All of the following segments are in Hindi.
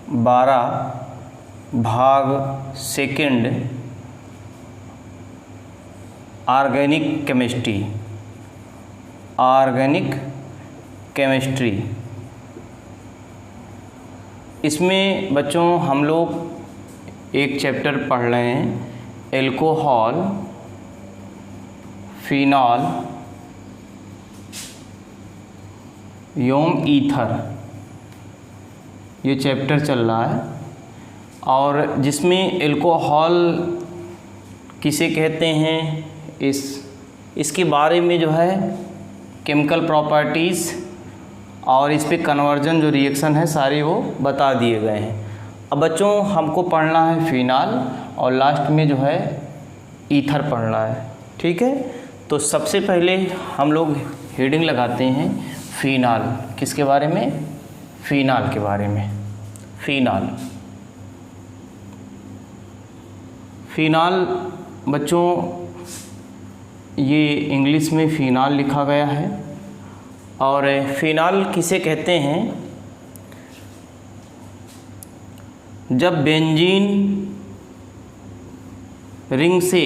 12/2 ऑर्गेनिक केमिस्ट्री। इसमें बच्चों हम लोग एक चैप्टर पढ़ रहे हैं, एल्कोहल, फिनॉल एवं ईथर, ये चैप्टर चल रहा है। और जिसमें एल्कोहल किसे कहते हैं, इसके बारे में जो है केमिकल प्रॉपर्टीज़ और इस पे कन्वर्जन जो रिएक्शन है सारे वो बता दिए गए हैं। अब बच्चों हमको पढ़ना है फिनाल और लास्ट में जो है ईथर पढ़ना है, ठीक है। तो सबसे पहले हम लोग हेडिंग लगाते हैं फिनाल। किसके बारे में? फिनाल के बारे में। फिनाल बच्चों ये इंग्लिश में फिनाल लिखा गया है। और फिनाल किसे कहते हैं? जब बेंजीन रिंग से,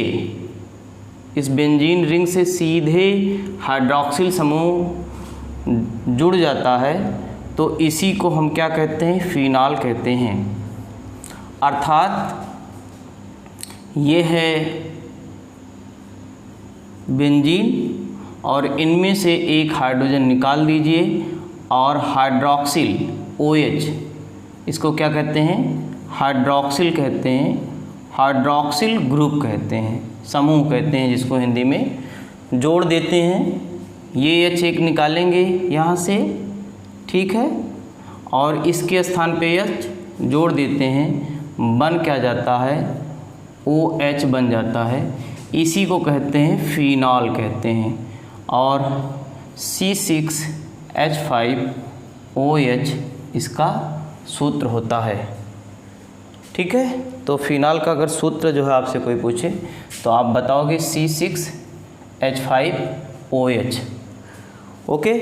इस बेंजीन रिंग से सीधे हाइड्रॉक्सिल समूह जुड़ जाता है तो इसी को हम क्या कहते हैं? फिनाल कहते हैं। अर्थात ये है बेंजीन और इनमें से एक हाइड्रोजन निकाल दीजिए और हाइड्रॉक्सिल OH, इसको क्या कहते हैं? हाइड्रॉक्सिल कहते हैं, हाइड्रॉक्सिल ग्रुप कहते हैं, समूह कहते हैं जिसको हिंदी में, जोड़ देते हैं। ये H एक निकालेंगे यहाँ से, ठीक है, और इसके स्थान पे H जोड़ देते हैं, बन क्या जाता है? OH बन जाता है। इसी को कहते हैं फिनॉल कहते हैं। और C6H5OH इसका सूत्र होता है, ठीक है। तो फिनाल का अगर सूत्र जो है आपसे कोई पूछे तो आप बताओगे C6H5OH, ओके।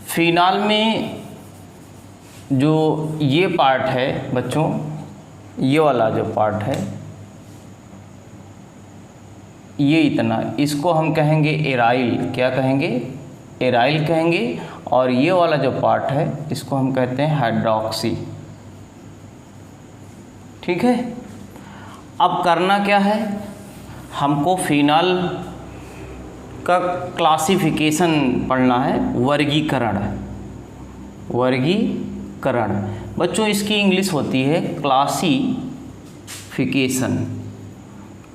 फिनाल में जो ये पार्ट है बच्चों, ये वाला जो पार्ट है, ये इतना, इसको हम कहेंगे एराइल। क्या कहेंगे? एराइल कहेंगे। और ये वाला जो पार्ट है इसको हम कहते हैं हाइड्रॉक्सी, ठीक है। अब करना क्या है, हमको फिनाल का क्लासिफिकेशन पढ़ना है, वर्गीकरण। बच्चों इसकी इंग्लिश होती है क्लासिफिकेशन।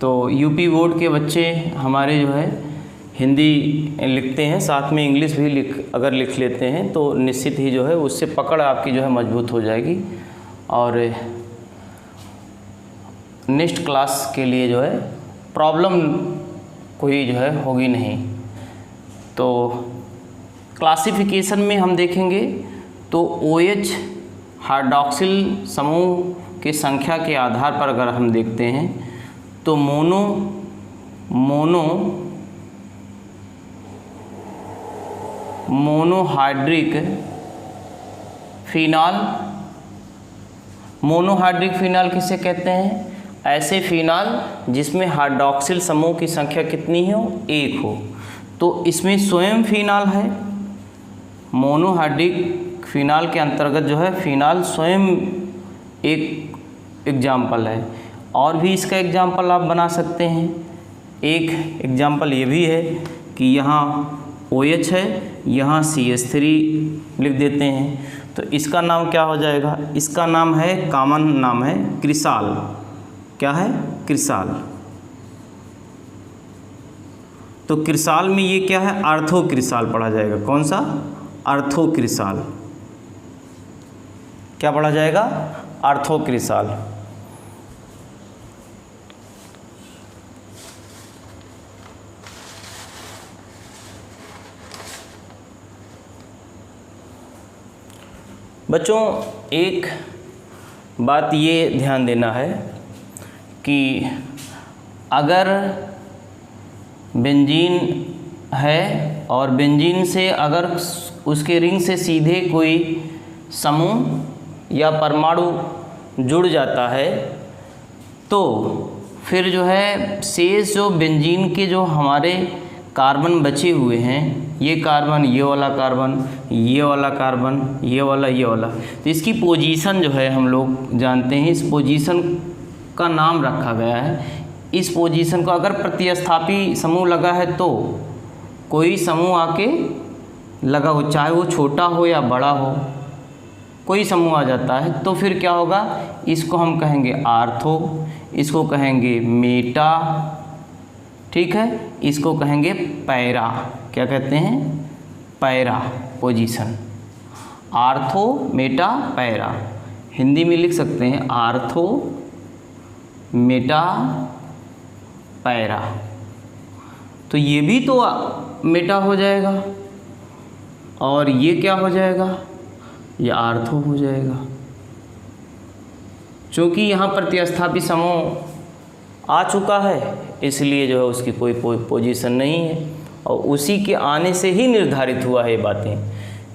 तो यूपी बोर्ड के बच्चे हमारे जो है हिंदी लिखते हैं, साथ में इंग्लिश भी अगर लिख लेते हैं तो निश्चित ही जो है उससे पकड़ आपकी जो है मजबूत हो जाएगी और नेक्स्ट क्लास के लिए जो है प्रॉब्लम कोई जो है होगी नहीं। तो क्लासिफिकेशन में हम देखेंगे तो OH हाइड्रॉक्सिल समूह की संख्या के आधार पर अगर हम देखते हैं तो मोनोहाइड्रिक फिनाल किसे कहते हैं? ऐसे फिनाल जिसमें हाइड्रॉक्सिल समूह की संख्या कितनी हो? 1 हो। तो इसमें स्वयं फिनाल है। मोनोहाइड्रिक फिनाल के अंतर्गत जो है फिनाल स्वयं एक एग्जाम्पल है। और भी इसका एग्जाम्पल आप बना सकते हैं। एक एग्जाम्पल ये भी है कि यहाँ OH है, यहाँ CH3 लिख देते हैं, तो इसका नाम क्या हो जाएगा? इसका नाम है, कॉमन नाम है क्रिसाल। क्या है? क्रिसाल। तो क्रिसाल में ये क्या है? आर्थो क्रिसाल पढ़ा जाएगा। कौन सा? आर्थो क्रिसाल। क्या पढ़ा जाएगा? आर्थो क्रिसाल। बच्चों एक बात ये ध्यान देना है कि अगर बेंजीन है और बेंजीन से अगर उसके रिंग से सीधे कोई समूह या परमाणु जुड़ जाता है तो फिर जो है शेष जो बेंजीन के जो हमारे कार्बन बचे हुए हैं, ये कार्बन, ये वाला कार्बन, ये वाला कार्बन, ये वाला, तो इसकी पोजीशन जो है हम लोग जानते हैं, इस पोजीशन का नाम रखा गया है। इस पोजीशन को अगर प्रतिस्थापी समूह लगा है तो कोई समूह आके लगा हो, चाहे वो छोटा हो या बड़ा हो, कोई समूह आ जाता है तो फिर क्या होगा, इसको हम कहेंगे आर्थो, इसको कहेंगे मेटा, ठीक है, इसको कहेंगे पैरा। क्या कहते हैं? Para position. Ortho, Meta, para. Hindi में लिख सकते हैं आर्थो, मेटा, पैरा। तो ये भी तो मेटा हो जाएगा और ये क्या हो जाएगा, ये आर्थो हो जाएगा। चूँकि यहाँ प्रतिस्थापी समूह आ चुका है इसलिए जो है उसकी कोई पोजीशन नहीं है और उसी के आने से ही निर्धारित हुआ है ये बातें।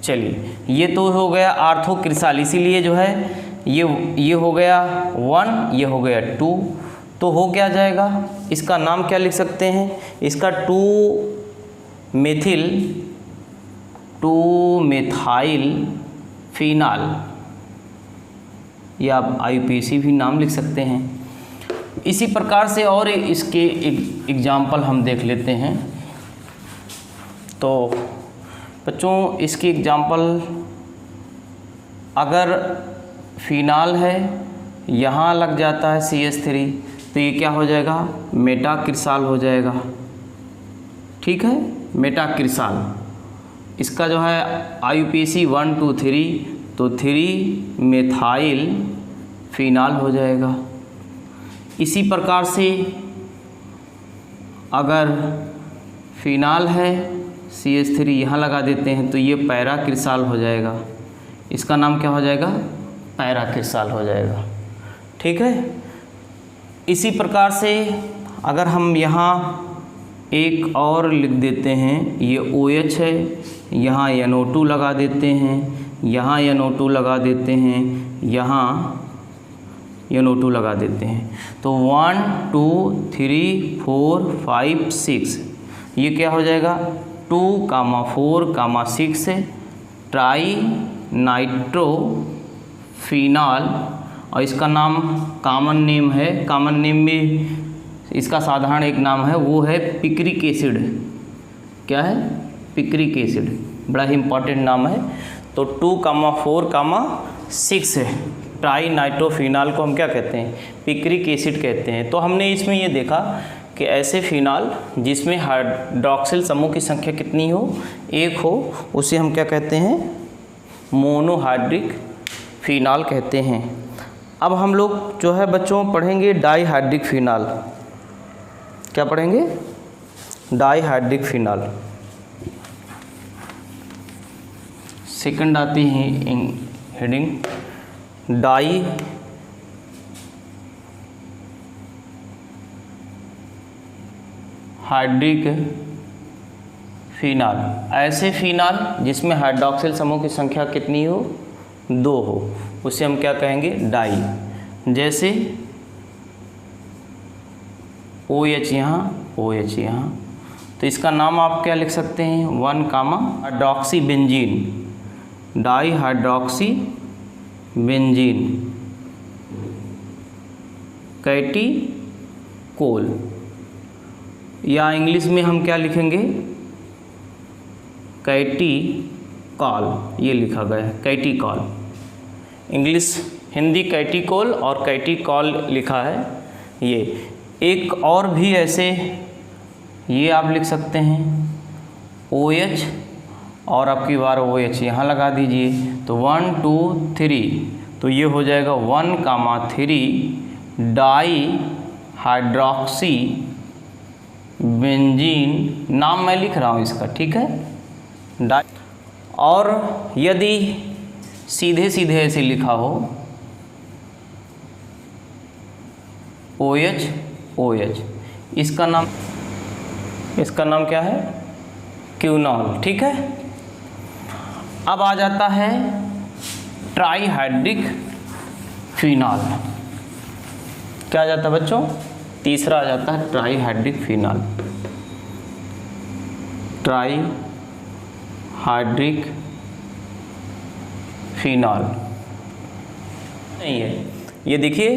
चलिए, ये तो हो गया आर्थो क्रिसाल, इसीलिए जो है ये हो गया 1, ये हो गया 2, तो हो क्या जाएगा, इसका नाम क्या लिख सकते हैं, इसका 2-मेथाइल फिनाल, या आप IUPAC भी नाम लिख सकते हैं। इसी प्रकार से और इसके एग्जाम्पल हम देख लेते हैं। तो बच्चों, इसकी एग्जाम्पल, अगर फिनाल है, यहाँ लग जाता है CH3, तो ये क्या हो जाएगा, मेटा क्रिसाल हो जाएगा। ठीक है, मेटा क्रिसाल। इसका जो है IUPAC 1, 2, 3, तो 3 मेथाइल फिनाल हो जाएगा। इसी प्रकार से अगर फिनाल है, CH3 यहाँ लगा देते हैं तो ये पैरा क्रिसाल हो जाएगा। इसका नाम क्या हो जाएगा, पैरा क्रिसाल हो जाएगा। ठीक है, इसी प्रकार से अगर हम यहाँ एक और लिख देते हैं, ये OH है, यहाँ NO2 लगा देते हैं, यहाँ NO2 लगा देते हैं, यहाँ NO2 लगा देते हैं, तो 1, 2, 3, 4, 5, 6, ये क्या हो जाएगा, 2, 4, 6 ट्राई नाइट्रो फिनाल। और इसका नाम कॉमन नेम है, कॉमन नेम में इसका साधारण एक नाम है, वो है पिक्रिक एसिड। क्या है, पिक्रिक एसिड, बड़ा ही इम्पॉर्टेंट नाम है। तो 2, 4, 6 है, ट्राई नाइट्रोफिनाल को हम क्या कहते हैं, पिक्रिक एसिड कहते हैं। तो हमने इसमें ये देखा कि ऐसे फिनाल जिसमें हाइड्रॉक्सिल समूह की संख्या कितनी हो, 1 हो, उसे हम क्या कहते हैं, मोनोहाइड्रिक फिनाल कहते हैं। अब हम लोग जो है बच्चों पढ़ेंगे डाईहाइड्रिक फिनाल। क्या पढ़ेंगे, डाईहाइड्रिक फिनाल। सेकंड आती है हेडिंग डाई हाइड्रिक फिनाल। ऐसे फिनाल जिसमें हाइड्रॉक्सिल समूह की संख्या कितनी हो, 2 हो, उसे हम क्या कहेंगे, डाई। जैसे OH यहाँ, OH यहाँ, तो इसका नाम आप क्या लिख सकते हैं, 1, hydroxy benzene, dihydroxy benzene catechol, या इंग्लिश में हम क्या लिखेंगे, कैटीकॉल, ये लिखा गया है कैटीकॉल। इंग्लिश, हिंदी कैटीकोल और कैटीकॉल लिखा है। ये एक और भी ऐसे ये आप लिख सकते हैं, OH और आपकी बार OH यहाँ लगा दीजिए, तो 1, 2, 3, तो ये हो जाएगा 1, 3 डाई हाइड्रॉक्सी बेंजीन। नाम मैं लिख रहा हूँ इसका, ठीक है, डाई। और यदि सीधे सीधे ऐसे लिखा हो, OH OH, इसका नाम क्या है, क्यूनॉल, ठीक है। अब आ जाता है ट्राईहाइड्रिक फिनॉल। क्या आ जाता है बच्चों? तीसरा आ जाता है ट्राईहाइड्रिक फिनॉल। ट्राईहाइड्रिक फिनॉल नहीं है, ये देखिए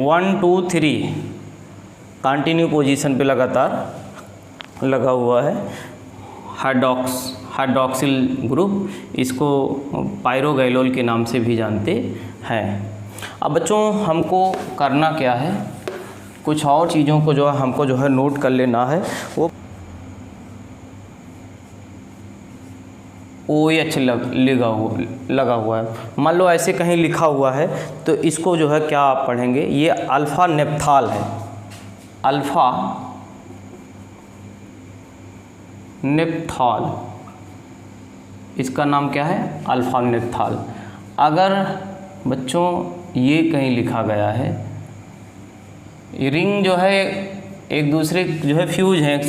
1 2 3 कंटिन्यू पोजीशन पे लगातार लगा हुआ है हाइड्रॉक्सिल ग्रुप, इसको पायरोगैलोल के नाम से भी जानते हैं। अब बच्चों हमको करना क्या है, कुछ और चीज़ों को जो है हमको जो है नोट कर लेना है। वो OH लगा हुआ है, मान लो ऐसे कहीं लिखा हुआ है तो इसको जो है क्या आप पढ़ेंगे, ये अल्फ़ा नेप्थाल है, अल्फ़ा नेप्थाल, इसका नाम क्या है? अल्फ़ा नेप्थाल। अगर बच्चों ये कहीं लिखा गया है, रिंग जो है एक दूसरे जो है फ्यूज हैं,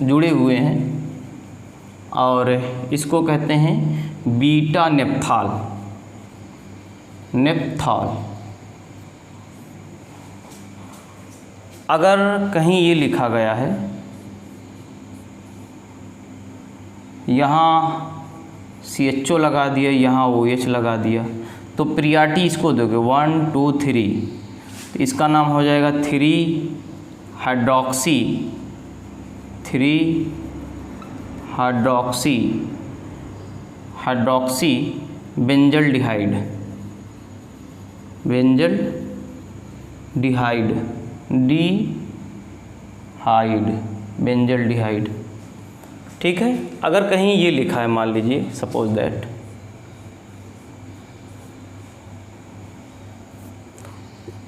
जुड़े हुए हैं, और इसको कहते हैं बीटा नेप्थाल, नेप्थाल। अगर कहीं ये लिखा गया है, यहाँ CHO लगा दिया, यहाँ OH लगा दिया, तो प्रियॉरिटी इसको दोगे 1 2 3, इसका नाम हो जाएगा 3 हाइड्रॉक्सी बेंजल्डिहाइड, बेंजल्डिहाइड, ठीक है। अगर कहीं ये लिखा है, मान लीजिए सपोज दैट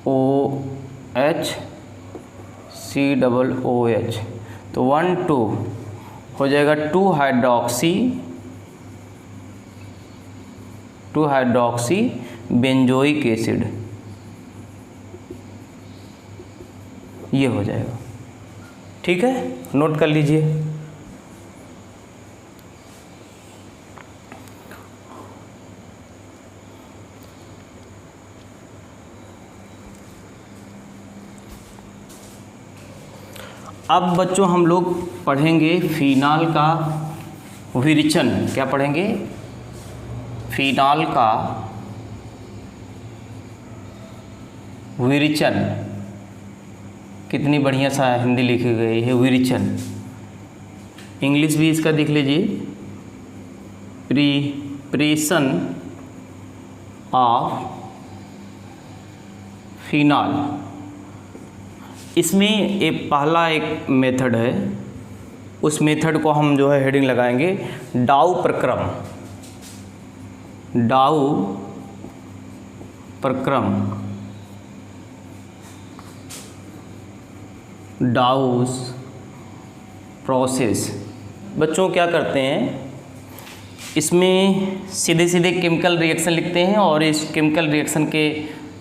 OH COOH, तो 1 2 हो जाएगा 2 हाइड्रॉक्सी बेंजोइक एसिड, ये हो जाएगा, ठीक है। नोट कर लीजिए। अब बच्चों हम लोग पढ़ेंगे फिनॉल का विरेचन। क्या पढ़ेंगे? फिनॉल का विरेचन। कितनी बढ़िया सा हिंदी लिखी गई है, विरेचन। इंग्लिश भी इसका देख लीजिए, प्रिपरेशन ऑफ फिनॉल। इसमें एक पहला एक मेथड है, उस मेथड को हम जो है हेडिंग लगाएंगे डाउ प्रक्रम, डाउ प्रक्रम, डाउस प्रोसेस। बच्चों क्या करते हैं, इसमें सीधे सीधे केमिकल रिएक्शन लिखते हैं और इस केमिकल रिएक्शन के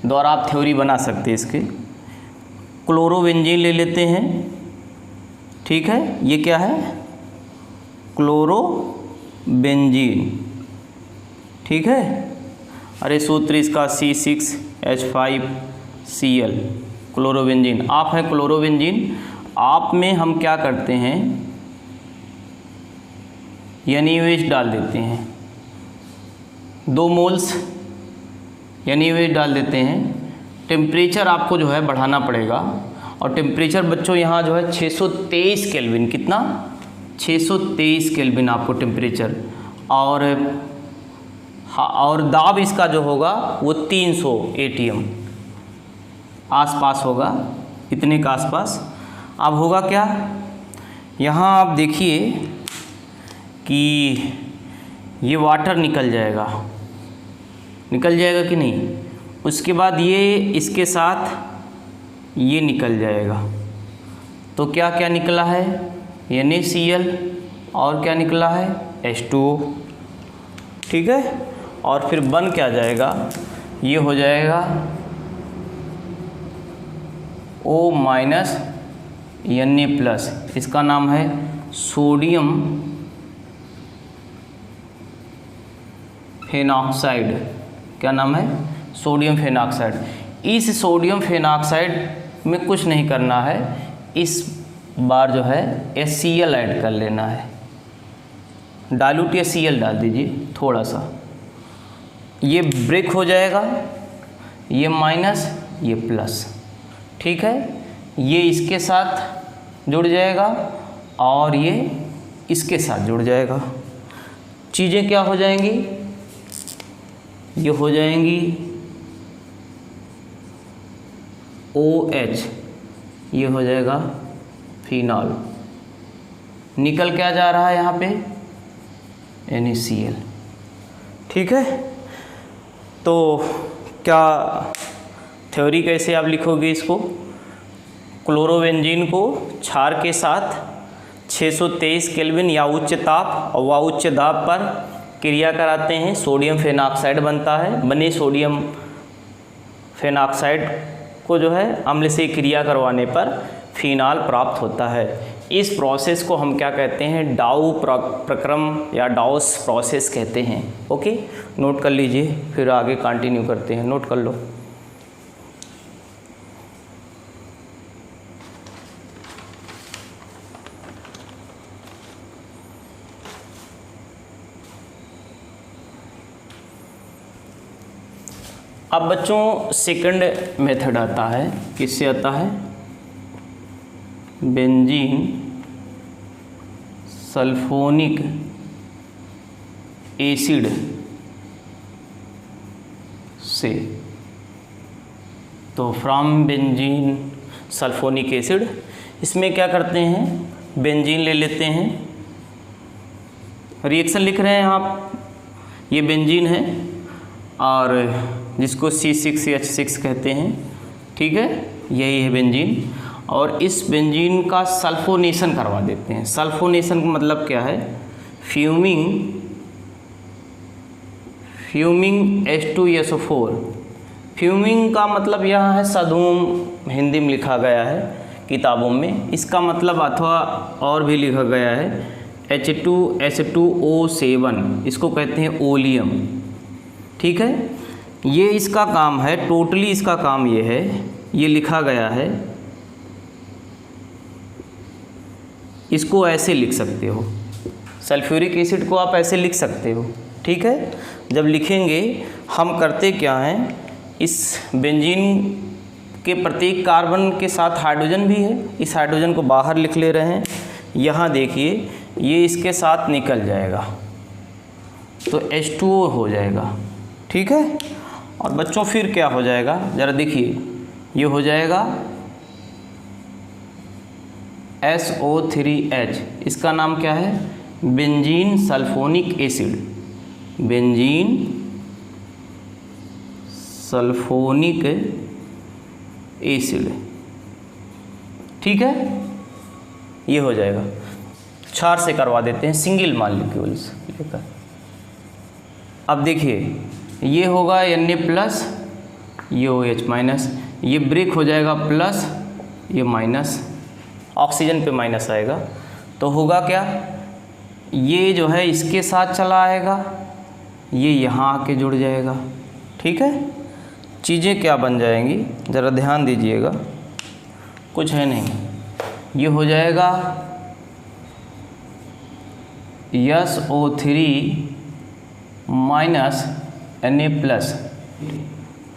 द्वारा आप थ्योरी बना सकते हैं इसके। क्लोरोबेंजीन ले लेते हैं, ठीक है, ये क्या है? क्लोरोबेंजीन, ठीक है। अरे सूत्र इसका C6H5Cl, क्लोरोबेंजीन। आप है क्लोरोबेंजीन, आप में हम क्या करते हैं, NaOH डाल देते हैं, 2 मोल्स NaOH डाल देते हैं। टेम्परेचर आपको जो है बढ़ाना पड़ेगा, और टेम्परेचर बच्चों यहाँ जो है 623 केल्विन, कितना? 623 केल्विन आपको टेम्परेचर, और दाब इसका जो होगा वो 300 ATM आसपास होगा, इतने का आसपास। अब होगा क्या, यहाँ आप देखिए कि ये वाटर निकल जाएगा कि नहीं। उसके बाद ये इसके साथ ये निकल जाएगा, तो क्या क्या निकला है? NaCl, और क्या निकला है? H2O, ठीक है। और फिर बन क्या जाएगा, ये हो जाएगा O- Na+, इसका नाम है सोडियम फेनॉक्साइड, क्या नाम है, सोडियम फेनॉक्साइड। इस सोडियम फेनॉक्साइड में कुछ नहीं करना है, इस बार जो है HCl ऐड कर लेना है, डाइल्यूट HCl डाल दीजिए थोड़ा सा, ये ब्रेक हो जाएगा, ये माइनस ये प्लस, ठीक है, ये इसके साथ जुड़ जाएगा और ये इसके साथ जुड़ जाएगा, चीज़ें क्या हो जाएंगी, ये हो जाएंगी OH, ये हो जाएगा फिनॉल, निकल क्या जा रहा है यहाँ पे NaCl, ठीक है। तो क्या थ्योरी कैसे आप लिखोगे इसको, क्लोरोबेंजीन को क्षार के साथ 623 केल्विन या उच्च ताप व उच्च दाब पर क्रिया कराते हैं, सोडियम फेनॉक्साइड बनता है, बने सोडियम फेनॉक्साइड को जो है अम्ल से क्रिया करवाने पर फिनाल प्राप्त होता है। इस प्रोसेस को हम क्या कहते हैं, डाउ प्रक्रम या डाउस प्रोसेस कहते हैं। ओके, नोट कर लीजिए, फिर आगे कंटिन्यू करते हैं, नोट कर लो। अब बच्चों सेकंड मेथड आता है, किससे आता है, बेंजीन सल्फोनिक एसिड से। तो फ्रॉम बेंजीन सल्फोनिक एसिड, इसमें क्या करते हैं, बेंजीन ले लेते हैं, रिएक्शन लिख रहे हैं आप, ये बेंजीन है और जिसको C6H6 कहते हैं, ठीक है, यही है बेंजीन, और इस बेंजीन का सल्फोनेशन करवा देते हैं। सल्फोनेशन का मतलब क्या है, फ्यूमिंग H2SO4। फ्यूमिंग का मतलब यहाँ है सधूम, हिंदी में लिखा गया है किताबों में, इसका मतलब अथवा और भी लिखा गया है H2SO7, इसको कहते हैं ओलियम, ठीक है। ये इसका काम है, टोटली इसका काम ये है, ये लिखा गया है, इसको ऐसे लिख सकते हो, सल्फ्यूरिक एसिड को आप ऐसे लिख सकते हो, ठीक है। जब लिखेंगे हम करते क्या हैं, इस बेंजीन के प्रत्येक कार्बन के साथ हाइड्रोजन भी है, इस हाइड्रोजन को बाहर लिख ले रहे हैं, यहाँ देखिए ये इसके साथ निकल जाएगा तो H2O हो जाएगा, ठीक है। और बच्चों फिर क्या हो जाएगा, ज़रा देखिए, ये हो जाएगा SO3H, इसका नाम क्या है, benzene sulphonic acid, benzene sulphonic acid, ठीक है, ये हो जाएगा। क्षार से करवा देते हैं, सिंगल मॉलिक्यूल्स लेकर। अब देखिए ये होगा Na प्लस, ये OH माइनस, ये ब्रेक हो जाएगा प्लस, ये माइनस, ऑक्सीजन पे माइनस आएगा, तो होगा क्या, ये जो है इसके साथ चला आएगा, ये यहाँ आके जुड़ जाएगा, ठीक है। चीज़ें क्या बन जाएंगी, ज़रा ध्यान दीजिएगा, कुछ है नहीं, ये हो जाएगा SO3 minus Na plus,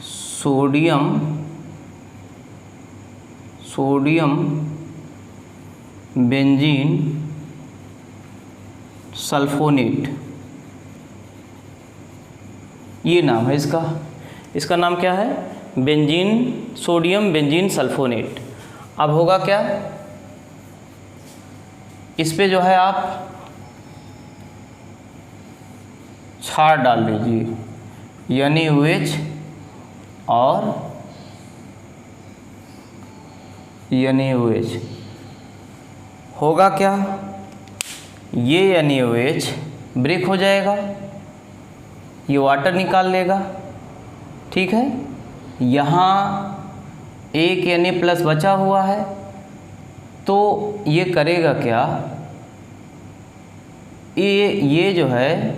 sodium benzene sulphonate, ये नाम है इसका, इसका नाम क्या है, सोडियम बेंजीन सल्फोनेट। अब होगा क्या, इस पे जो है आप क्षार डाल दीजिए, NaOH और NaOH, होगा क्या, ये NaOH ब्रेक हो जाएगा, ये वाटर निकाल लेगा, ठीक है। यहाँ एक Na प्लस बचा हुआ है, तो ये करेगा क्या, ये जो है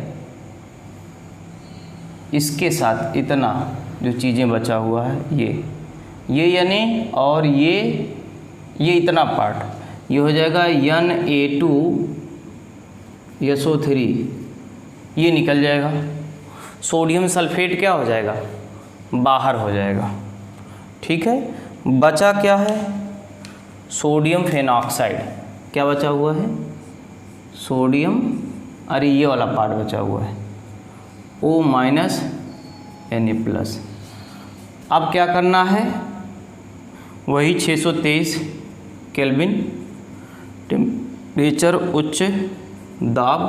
इसके साथ इतना जो चीज़ें बचा हुआ है ये यानी, और ये इतना पार्ट ये हो जाएगा Na2SO3, ये निकल जाएगा। सोडियम सल्फेट क्या हो जाएगा, बाहर हो जाएगा। ठीक है, बचा क्या है, सोडियम फेनॉक्साइड। क्या बचा हुआ है, सोडियम, अरे ये वाला पार्ट बचा हुआ है O- Na+। अब क्या करना है, वही 623 केल्विन टेम्परेचर उच्च दाब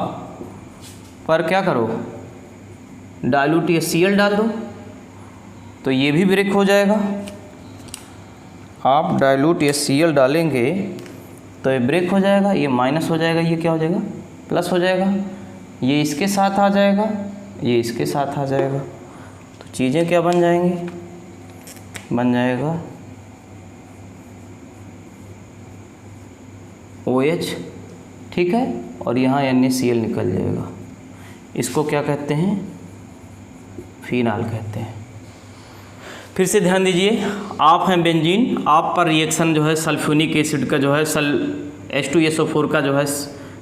पर क्या करो, डाइल्यूट HCl डाल दो, तो ये भी ब्रेक हो जाएगा। आप डाइल्यूट HCl डालेंगे तो ये ब्रेक हो जाएगा, ये माइनस हो जाएगा, ये क्या हो जाएगा, प्लस हो जाएगा, ये इसके साथ आ जाएगा, ये इसके साथ आ जाएगा, तो चीज़ें क्या बन जाएंगी, बन जाएगा OH। ठीक है, और यहाँ NaCl निकल जाएगा। इसको क्या कहते हैं, फिनाल कहते हैं। फिर से ध्यान दीजिए, आप हैं बेंजीन, आप पर रिएक्शन जो है सल्फ्यूनिक एसिड का जो है H2SO4 का जो है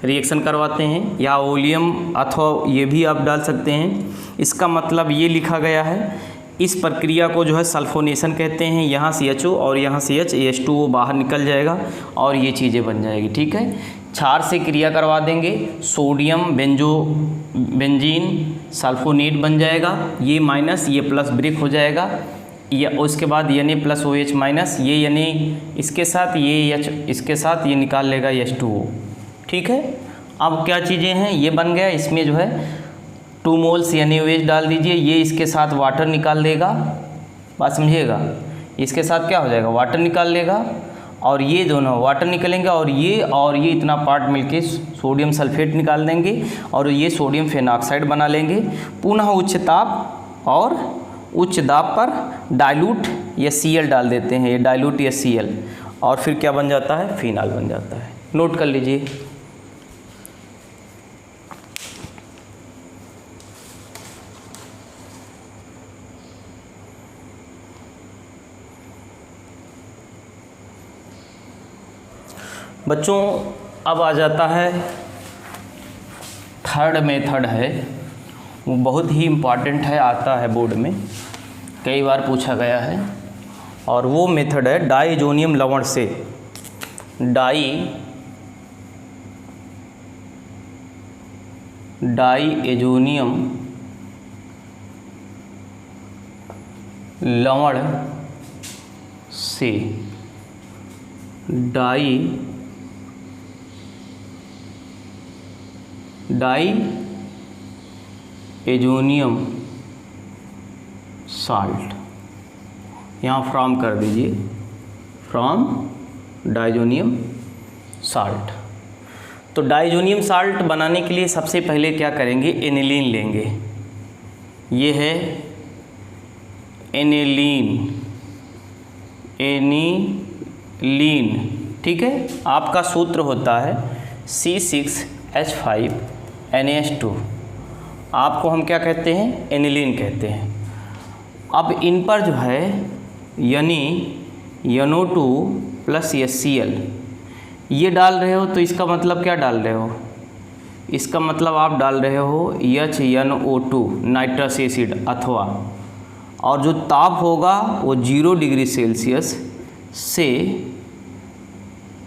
रिएक्शन करवाते हैं, या ओलियम अथवा ये भी आप डाल सकते हैं। इसका मतलब ये लिखा गया है, इस प्रक्रिया को जो है सल्फोनेशन कहते हैं। यहाँ CHO और यहाँ CH H2O बाहर निकल जाएगा और ये चीज़ें बन जाएगी। ठीक है, क्षार से क्रिया करवा देंगे, सोडियम बेंजीन सल्फोनेट बन जाएगा, ये माइनस ये प्लस ब्रेक हो जाएगा, ये उसके बाद Na+OH माइनस, ये यानी इसके साथ, ये H इसके साथ, ये निकाल लेगा H2O। ठीक है, अब क्या चीज़ें हैं, ये बन गया, इसमें जो है 2 मोल्स NaOH डाल दीजिए, ये इसके साथ वाटर निकाल देगा, बात समझिएगा, इसके साथ क्या हो जाएगा, वाटर निकाल लेगा, और ये दोनों वाटर निकलेंगे, और ये इतना पार्ट मिलके सोडियम सल्फेट निकाल देंगे, और ये सोडियम फेनॉक्साइड बना लेंगे। पुनः उच्च ताप और उच्च दाब पर डाइल्यूट HCl डाल देते हैं, ये डाइल्यूट HCl, और फिर क्या बन जाता है, फिनाल बन जाता है। नोट कर लीजिए। बच्चों अब आ जाता है थर्ड मेथड है, वो बहुत ही इम्पॉर्टेंट है, आता है बोर्ड में, कई बार पूछा गया है, और वो मेथड है डाइजोनियम लवण से डाइएजोनियम लवण से डाइएजोनियम साल्ट, यहाँ फ्रॉम कर दीजिए, फ्रॉम डाइजोनियम साल्ट। तो डाइजोनियम साल्ट बनाने के लिए सबसे पहले क्या करेंगे, एनिलीन लेंगे, ये है एनिलीन। ठीक है, आपका सूत्र होता है C6H5NaS2, आपको हम क्या कहते हैं, एनिलीन कहते हैं। अब इन पर जो है यानी NO2 + HCl ये डाल रहे हो, तो इसका मतलब क्या डाल रहे हो, इसका मतलब आप डाल रहे हो HNO2 नाइट्रस एसिड, अथवा, और जो ताप होगा वो 0 डिग्री सेल्सियस से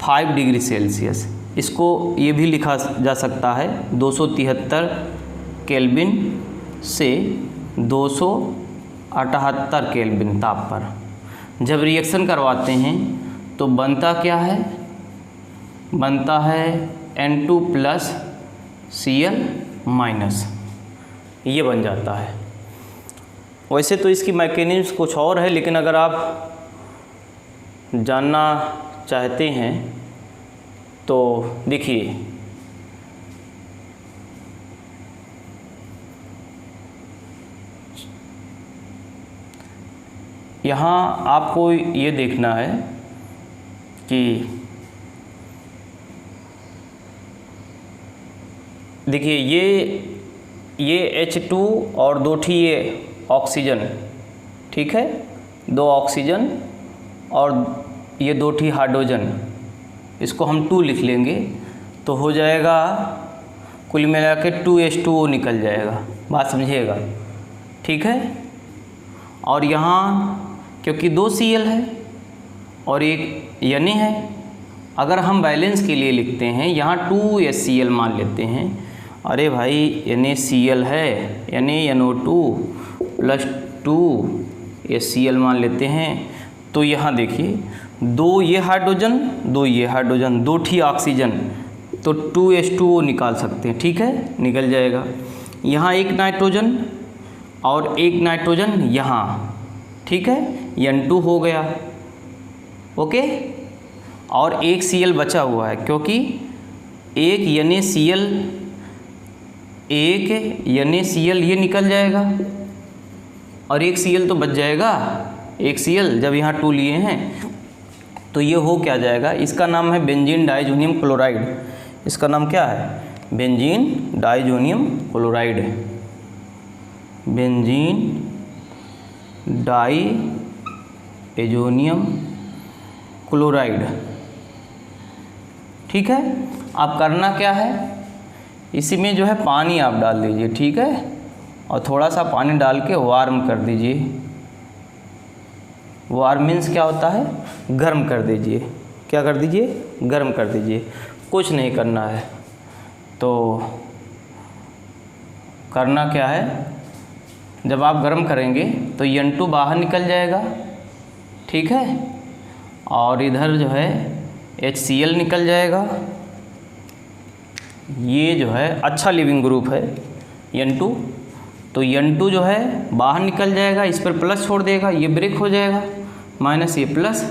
5 डिग्री सेल्सियस, इसको ये भी लिखा जा सकता है 273 केल्विन से 278 केल्विन ताप पर। जब रिएक्शन करवाते हैं तो बनता क्या है, बनता है N2 + Cl-, ये बन जाता है। वैसे तो इसकी मैकेनिज्म कुछ और है, लेकिन अगर आप जानना चाहते हैं तो देखिए, यहाँ आपको ये देखना है कि देखिए ये H2 और 2 ठी ये ऑक्सीजन, ठीक है, 2 ऑक्सीजन और ये 2 ठी हाइड्रोजन, इसको हम 2 लिख लेंगे तो हो जाएगा कुल मिला के 2H2O निकल जाएगा। बात समझिएगा, ठीक है। और यहाँ क्योंकि 2 Cl है और एक Na है, अगर हम बैलेंस के लिए लिखते हैं यहाँ 2HCl मान लेते हैं। अरे भाई NaCl है, NaNO2 प्लस 2HCl मान लेते हैं। तो यहाँ देखिए 2 ये हाइड्रोजन 2 ये हाइड्रोजन 2 ठी ऑक्सीजन, तो 2H2O निकाल सकते हैं, ठीक है, निकल जाएगा। यहाँ एक नाइट्रोजन और एक नाइट्रोजन यहाँ, ठीक है, N2 हो गया, ओके। और एक Cl बचा हुआ है क्योंकि एक NaCl ये निकल जाएगा और एक Cl तो बच जाएगा। एक Cl जब यहाँ 2 लिए हैं तो ये हो क्या जाएगा, इसका नाम है बेंजीन डाइजोनियम क्लोराइड। इसका नाम क्या है, benzene diazonium chloride, benzene diazonium chloride, ठीक है। अब करना क्या है, इसी में जो है पानी आप डाल दीजिए, ठीक है, और थोड़ा सा पानी डाल के वार्म कर दीजिए। वार्म मीन्स क्या होता है, गर्म कर दीजिए। क्या कर दीजिए, गर्म कर दीजिए, कुछ नहीं करना है। तो करना क्या है, जब आप गर्म करेंगे तो N2 बाहर निकल जाएगा, ठीक है, और इधर जो है HCl निकल जाएगा। ये जो है अच्छा लिविंग ग्रुप है N2, तो N2 जो है बाहर निकल जाएगा, इस पर प्लस छोड़ देगा, ये ब्रेक हो जाएगा, माइनस ये प्लस,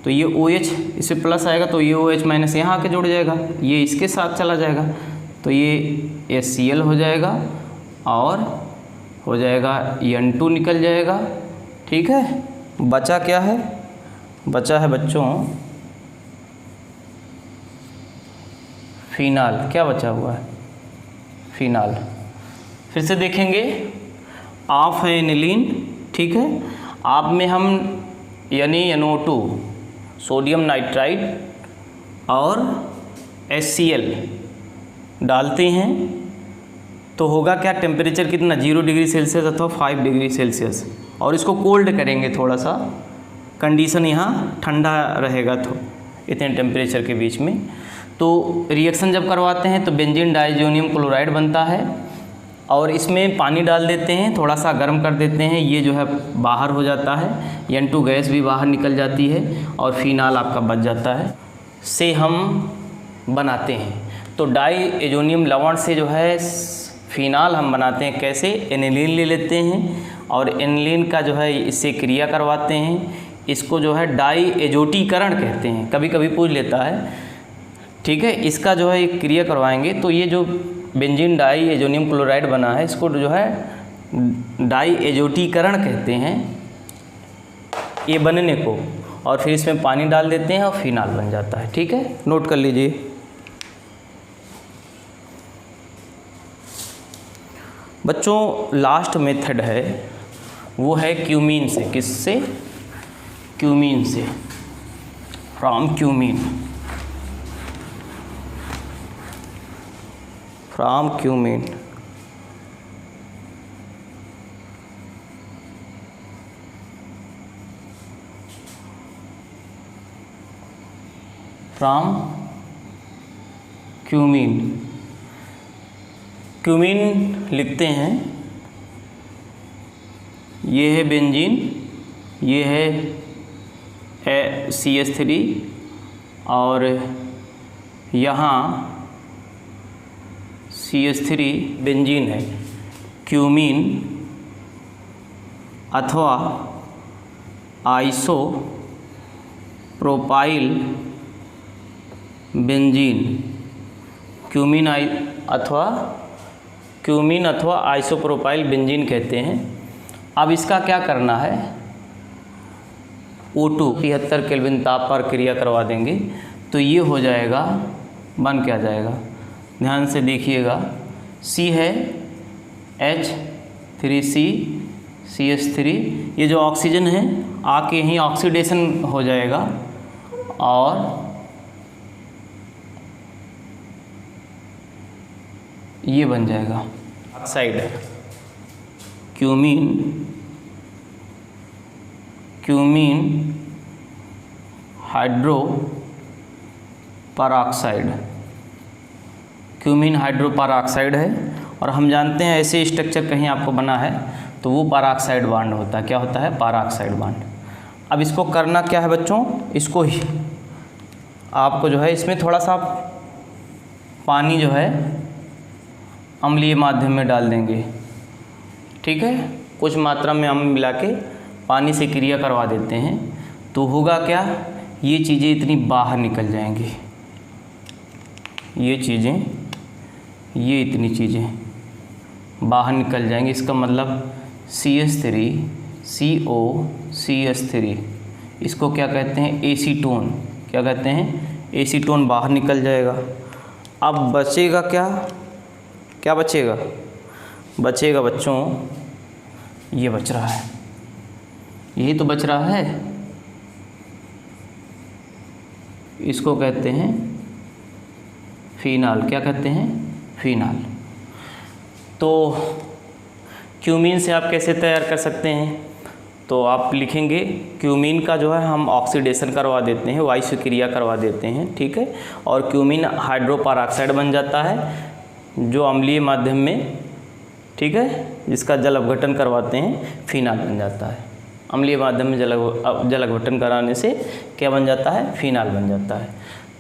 तो ये OH इसे प्लस आएगा तो ये OH माइनस यहाँ आके जुड़ जाएगा, ये इसके साथ चला जाएगा, तो ये HCl हो जाएगा और हो जाएगा N2 निकल जाएगा, ठीक है। बचा क्या है, बचा है बच्चों फिनाल। क्या बचा हुआ है, फिनाल। फिर से देखेंगे, आप है एनिलीन, ठीक है, आप में हम NaNO2 सोडियम नाइट्राइड और HCl डालते हैं तो होगा क्या, टेम्परेचर कितना 0 डिग्री सेल्सियस अथवा 5 डिग्री सेल्सियस, और इसको कोल्ड करेंगे, थोड़ा सा कंडीशन यहाँ ठंडा रहेगा तो इतने टेम्परेचर के बीच में। तो रिएक्शन जब करवाते हैं तो बेंजीन डाइजोनियम क्लोराइड बनता है और इसमें पानी डाल देते हैं, थोड़ा सा गर्म कर देते हैं, ये जो है बाहर हो जाता है, N2 गैस भी बाहर निकल जाती है और फिनाल आपका बच जाता है, से हम बनाते हैं। तो डाइएजोनियम लवण से जो है फिनाल हम बनाते हैं, कैसे, एनिलीन ले लेते हैं और एनिलीन का जो है इससे क्रिया करवाते हैं, इसको जो है डाइएजोटीकरण कहते हैं, कभी कभी पूछ लेता है, ठीक है। इसका जो है क्रिया करवाएंगे तो ये जो बेंजीन डाइएजोनियम क्लोराइड बना है इसको जो है डाइएजोटीकरण कहते हैं ये बनने को, और फिर इसमें पानी डाल देते हैं और फिनाल बन जाता है, ठीक है, नोट कर लीजिए। बच्चों लास्ट मेथड है वो है क्यूमीन से। किससे, क्यूमीन से, from cumene, from cumene. From cumene, cumene लिखते हैं, ये है बेंजीन, ये है CH3 और यहाँ CH3 बेंजीन है। क्यूमीन अथवा आइसोप्रोपाइल बेंजीन, क्यूमीन अथवा आइसोप्रोपाइल बेंजीन कहते हैं। अब इसका क्या करना है, O2 73 केल्विन ताप पर क्रिया करवा देंगे तो ये हो जाएगा, बन क्या जाएगा, ध्यान से देखिएगा, C है H3CCH3, ये जो ऑक्सीजन है आके यहीं ऑक्सीडेशन हो जाएगा और ये बन जाएगा oxide, cumene hydroperoxide, cumene hydroperoxide है। और हम जानते हैं ऐसे स्ट्रक्चर कहीं आपको बना है तो वो परऑक्साइड बॉन्ड होता है। क्या होता है? Peroxide bond. अब इसको करना क्या है बच्चों, इसको ही आपको जो है इसमें थोड़ा सा पानी जो है अम्लीय माध्यम में डाल देंगे, ठीक है, कुछ मात्रा में अम्ल मिला के पानी से क्रिया करवा देते हैं तो होगा क्या, ये चीज़ें इतनी बाहर निकल जाएंगी, ये इतनी चीज़ें बाहर निकल जाएंगी। इसका मतलब CH3COCH3, इसको क्या कहते हैं? एसीटोन। क्या कहते हैं? एसीटोन बाहर निकल जाएगा। अब बचेगा क्या? क्या बचेगा? बचेगा बच्चों, ये बच रहा है, यही तो बच रहा है, इसको कहते हैं फिनाल। क्या कहते हैं? फिनाल। तो क्यूमीन से आप कैसे तैयार कर सकते हैं? तो आप लिखेंगे क्यूमीन का जो है हम ऑक्सीडेशन करवा देते हैं, वायु क्रिया करवा देते हैं, ठीक है, और क्यूमीन हाइड्रोपरऑक्साइड बन जाता है जो अम्लीय माध्यम में, ठीक है, जिसका जल अपघटन करवाते हैं, फिनाल बन जाता है। अम्लीय माध्यम में जल अपघटन कराने से क्या बन जाता है? फिनाल बन जाता है।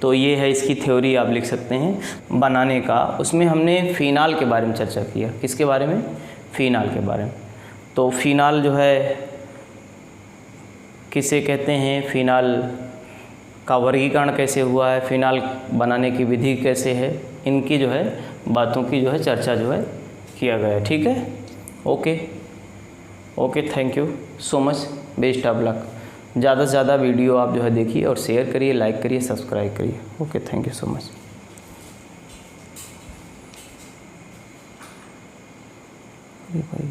तो ये है इसकी थ्योरी, आप लिख सकते हैं बनाने का। उसमें हमने फिनाल के बारे में चर्चा किया। किसके बारे में? फिनाल के बारे में। तो फिनाल जो है किसे कहते हैं, फिनाल का वर्गीकरण कैसे हुआ है, फिनाल बनाने की विधि कैसे है, इनकी जो है बातों की जो है चर्चा जो है किया गया है, ठीक है। Okay, thank you so much, best of luck. ज़्यादा से ज़्यादा वीडियो आप जो है देखिए और शेयर करिए, लाइक करिए, सब्सक्राइब करिए। Okay, thank you so much. भाई